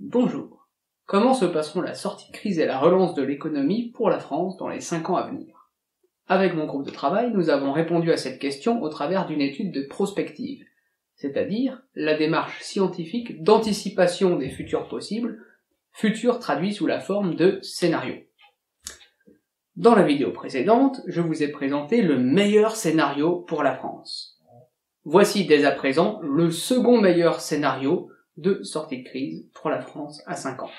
Bonjour. Comment se passeront la sortie de crise et la relance de l'économie pour la France dans les 5 ans à venir? Avec mon groupe de travail, nous avons répondu à cette question au travers d'une étude de prospective, c'est-à-dire la démarche scientifique d'anticipation des futurs possibles, futurs traduits sous la forme de scénarios. Dans la vidéo précédente, je vous ai présenté le meilleur scénario pour la France. Voici dès à présent le second meilleur scénario de sortie de crise pour la France à 5 ans.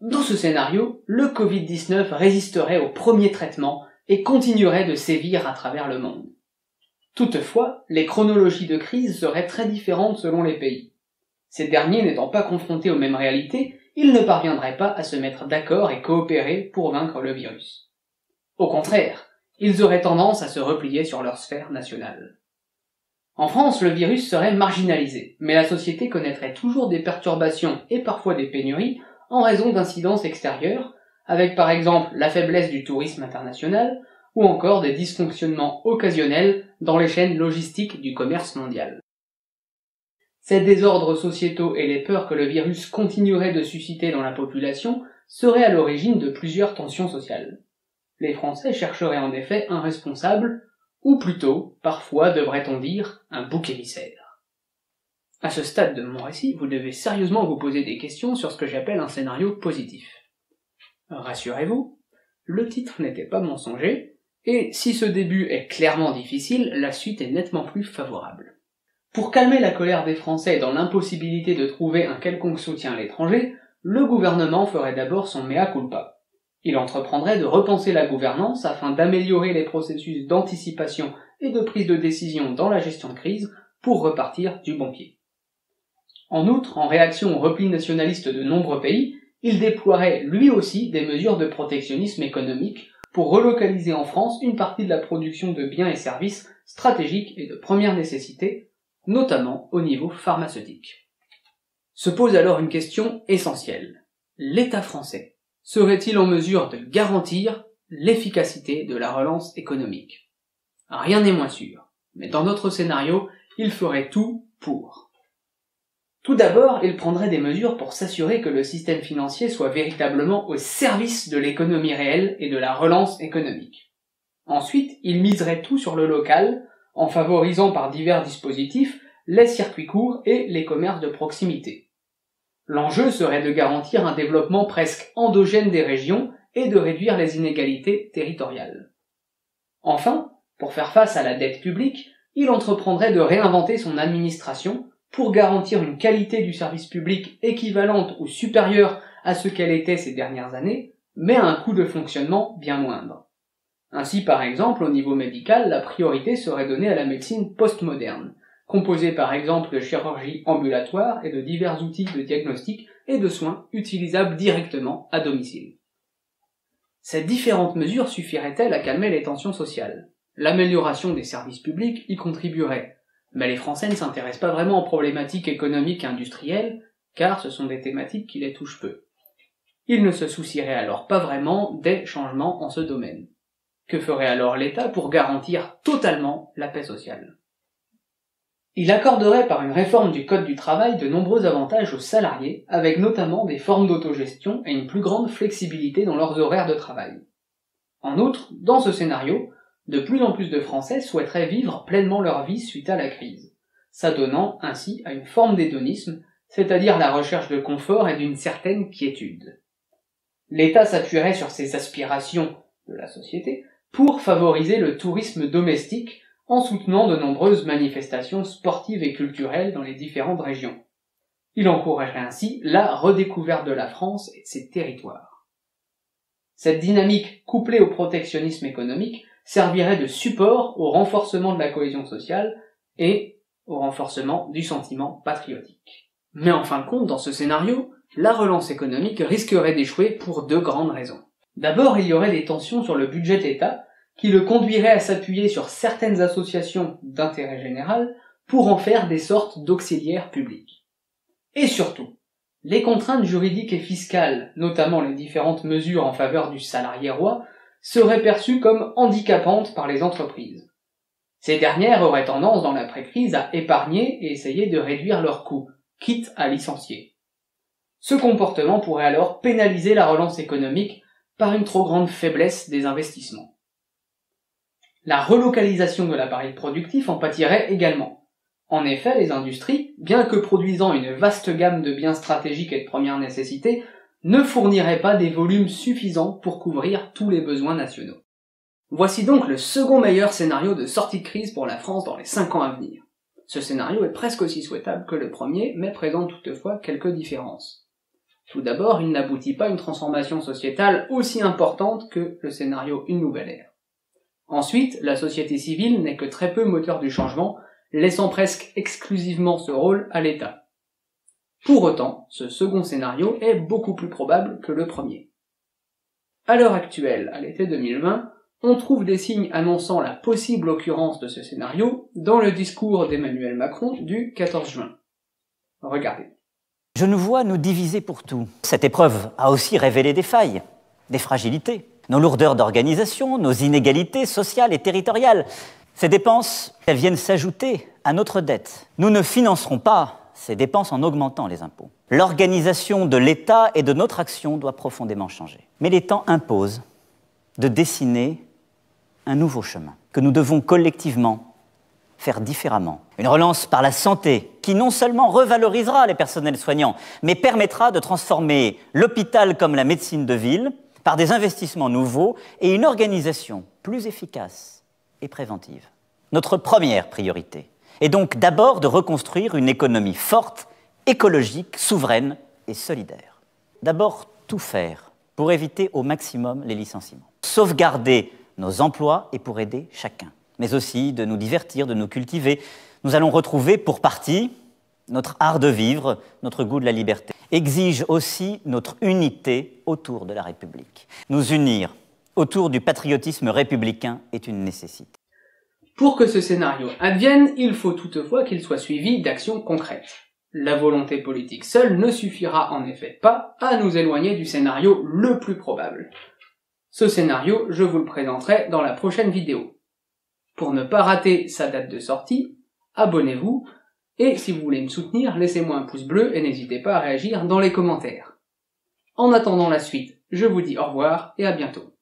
Dans ce scénario, le Covid-19 résisterait au premier traitement et continuerait de sévir à travers le monde. Toutefois, les chronologies de crise seraient très différentes selon les pays. Ces derniers n'étant pas confrontés aux mêmes réalités, ils ne parviendraient pas à se mettre d'accord et coopérer pour vaincre le virus. Au contraire, ils auraient tendance à se replier sur leur sphère nationale. En France, le virus serait marginalisé, mais la société connaîtrait toujours des perturbations et parfois des pénuries en raison d'incidences extérieures, avec par exemple la faiblesse du tourisme international ou encore des dysfonctionnements occasionnels dans les chaînes logistiques du commerce mondial. Ces désordres sociétaux et les peurs que le virus continuerait de susciter dans la population seraient à l'origine de plusieurs tensions sociales. Les Français chercheraient en effet un responsable, ou plutôt, parfois devrait-on dire, un bouc émissaire. À ce stade de mon récit, vous devez sérieusement vous poser des questions sur ce que j'appelle un scénario positif. Rassurez-vous, le titre n'était pas mensonger, et si ce début est clairement difficile, la suite est nettement plus favorable. Pour calmer la colère des Français dans l'impossibilité de trouver un quelconque soutien à l'étranger, le gouvernement ferait d'abord son mea culpa. Il entreprendrait de repenser la gouvernance afin d'améliorer les processus d'anticipation et de prise de décision dans la gestion de crise pour repartir du bon pied. En outre, en réaction au repli nationaliste de nombreux pays, il déploierait lui aussi des mesures de protectionnisme économique pour relocaliser en France une partie de la production de biens et services stratégiques et de première nécessité, notamment au niveau pharmaceutique. Se pose alors une question essentielle. L'État français serait-il en mesure de garantir l'efficacité de la relance économique? Rien n'est moins sûr, mais dans notre scénario, il ferait tout pour. Tout d'abord, il prendrait des mesures pour s'assurer que le système financier soit véritablement au service de l'économie réelle et de la relance économique. Ensuite, il miserait tout sur le local, en favorisant par divers dispositifs les circuits courts et les commerces de proximité. L'enjeu serait de garantir un développement presque endogène des régions et de réduire les inégalités territoriales. Enfin, pour faire face à la dette publique, il entreprendrait de réinventer son administration pour garantir une qualité du service public équivalente ou supérieure à ce qu'elle était ces dernières années, mais à un coût de fonctionnement bien moindre. Ainsi, par exemple, au niveau médical, la priorité serait donnée à la médecine postmoderne, composée par exemple de chirurgie ambulatoire et de divers outils de diagnostic et de soins utilisables directement à domicile. Ces différentes mesures suffiraient-elles à calmer les tensions sociales? L'amélioration des services publics y contribuerait, mais les Français ne s'intéressent pas vraiment aux problématiques économiques et industrielles, car ce sont des thématiques qui les touchent peu. Ils ne se soucieraient alors pas vraiment des changements en ce domaine. Que ferait alors l'État pour garantir totalement la paix sociale? Il accorderait par une réforme du Code du travail de nombreux avantages aux salariés, avec notamment des formes d'autogestion et une plus grande flexibilité dans leurs horaires de travail. En outre, dans ce scénario, de plus en plus de Français souhaiteraient vivre pleinement leur vie suite à la crise, s'adonnant ainsi à une forme d'hédonisme, c'est-à-dire la recherche de confort et d'une certaine quiétude. L'État s'appuierait sur ces aspirations de la société pour favoriser le tourisme domestique en soutenant de nombreuses manifestations sportives et culturelles dans les différentes régions. Il encouragerait ainsi la redécouverte de la France et de ses territoires. Cette dynamique, couplée au protectionnisme économique, servirait de support au renforcement de la cohésion sociale et au renforcement du sentiment patriotique. Mais en fin de compte, dans ce scénario, la relance économique risquerait d'échouer pour deux grandes raisons. D'abord, il y aurait des tensions sur le budget de l'État, qui le conduirait à s'appuyer sur certaines associations d'intérêt général pour en faire des sortes d'auxiliaires publics. Et surtout, les contraintes juridiques et fiscales, notamment les différentes mesures en faveur du salarié roi, serait perçue comme handicapante par les entreprises. Ces dernières auraient tendance dans l'après-crise à épargner et essayer de réduire leurs coûts, quitte à licencier. Ce comportement pourrait alors pénaliser la relance économique par une trop grande faiblesse des investissements. La relocalisation de l'appareil productif en pâtirait également. En effet, les industries, bien que produisant une vaste gamme de biens stratégiques et de première nécessité, ne fourniraient pas des volumes suffisants pour couvrir tous les besoins nationaux. Voici donc le second meilleur scénario de sortie de crise pour la France dans les 5 ans à venir. Ce scénario est presque aussi souhaitable que le premier, mais présente toutefois quelques différences. Tout d'abord, il n'aboutit pas à une transformation sociétale aussi importante que le scénario Une nouvelle ère. Ensuite, la société civile n'est que très peu moteur du changement, laissant presque exclusivement ce rôle à l'État. Pour autant, ce second scénario est beaucoup plus probable que le premier. À l'heure actuelle, à l'été 2020, on trouve des signes annonçant la possible occurrence de ce scénario dans le discours d'Emmanuel Macron du 14 juin. Regardez. Je nous vois nous diviser pour tout. Cette épreuve a aussi révélé des failles, des fragilités, nos lourdeurs d'organisation, nos inégalités sociales et territoriales. Ces dépenses, elles viennent s'ajouter à notre dette. Nous ne financerons pas ces dépenses en augmentant les impôts. L'organisation de l'État et de notre action doit profondément changer. Mais les temps imposent de dessiner un nouveau chemin que nous devons collectivement faire différemment. Une relance par la santé qui non seulement revalorisera les personnels soignants, mais permettra de transformer l'hôpital comme la médecine de ville par des investissements nouveaux et une organisation plus efficace et préventive. Notre première priorité est donc d'abord de reconstruire une économie forte, écologique, souveraine et solidaire. D'abord, tout faire pour éviter au maximum les licenciements. Sauvegarder nos emplois et pour aider chacun, mais aussi de nous divertir, de nous cultiver. Nous allons retrouver pour partie notre art de vivre, notre goût de la liberté. Exige aussi notre unité autour de la République. Nous unir autour du patriotisme républicain est une nécessité. Pour que ce scénario advienne, il faut toutefois qu'il soit suivi d'actions concrètes. La volonté politique seule ne suffira en effet pas à nous éloigner du scénario le plus probable. Ce scénario, je vous le présenterai dans la prochaine vidéo. Pour ne pas rater sa date de sortie, abonnez-vous, et si vous voulez me soutenir, laissez-moi un pouce bleu et n'hésitez pas à réagir dans les commentaires. En attendant la suite, je vous dis au revoir et à bientôt.